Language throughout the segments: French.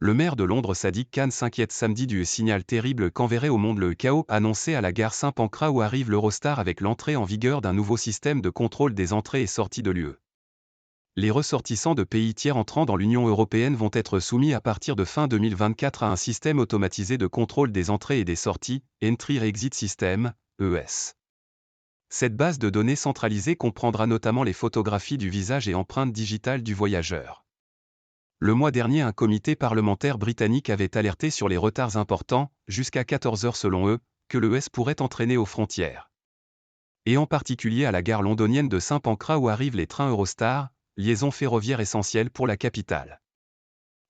Le maire de Londres Sadiq Khan s'inquiète samedi du signal terrible qu'enverrait au monde le chaos annoncé à la gare Saint-Pancras où arrive l'Eurostar avec l'entrée en vigueur d'un nouveau système de contrôle des entrées et sorties de l'UE. Les ressortissants de pays tiers entrant dans l'Union européenne vont être soumis à partir de fin 2024 à un système automatisé de contrôle des entrées et des sorties, Entry-Exit System, ES. Cette base de données centralisée comprendra notamment les photographies du visage et empreintes digitales du voyageur. Le mois dernier, un comité parlementaire britannique avait alerté sur les retards importants, jusqu'à 14 heures selon eux, que l'ES pourrait entraîner aux frontières. Et en particulier à la gare londonienne de Saint-Pancras où arrivent les trains Eurostar, liaison ferroviaire essentielle pour la capitale.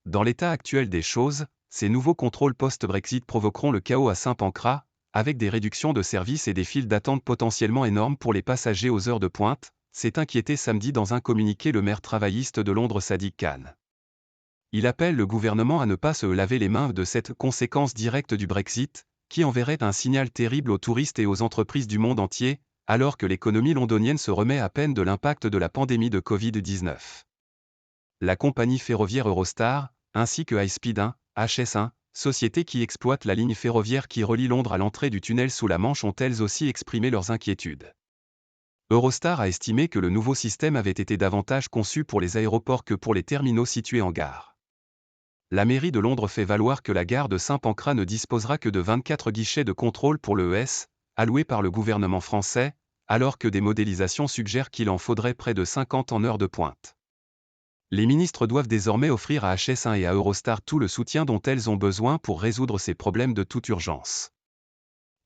Dans l'état actuel des choses, ces nouveaux contrôles post-Brexit provoqueront le chaos à Saint-Pancras, avec des réductions de services et des files d'attente potentiellement énormes pour les passagers aux heures de pointe, s'est inquiété samedi dans un communiqué le maire travailliste de Londres Sadiq Khan. Il appelle le gouvernement à ne pas se laver les mains de cette conséquence directe du Brexit, qui enverrait un signal terrible aux touristes et aux entreprises du monde entier, alors que l'économie londonienne se remet à peine de l'impact de la pandémie de Covid-19. La compagnie ferroviaire Eurostar, ainsi que High-Speed 1, HS1, société qui exploite la ligne ferroviaire qui relie Londres à l'entrée du tunnel sous la Manche ont elles aussi exprimé leurs inquiétudes. Eurostar a estimé que le nouveau système avait été davantage conçu pour les aéroports que pour les terminaux situés en gare. La mairie de Londres fait valoir que la gare de Saint-Pancras ne disposera que de 24 guichets de contrôle pour l'ES, alloués par le gouvernement français, alors que des modélisations suggèrent qu'il en faudrait près de 50 en heure de pointe. Les ministres doivent désormais offrir à HS1 et à Eurostar tout le soutien dont elles ont besoin pour résoudre ces problèmes de toute urgence.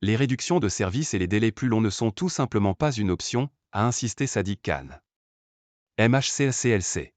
Les réductions de services et les délais plus longs ne sont tout simplement pas une option, a insisté Sadiq Khan. MHCLCLC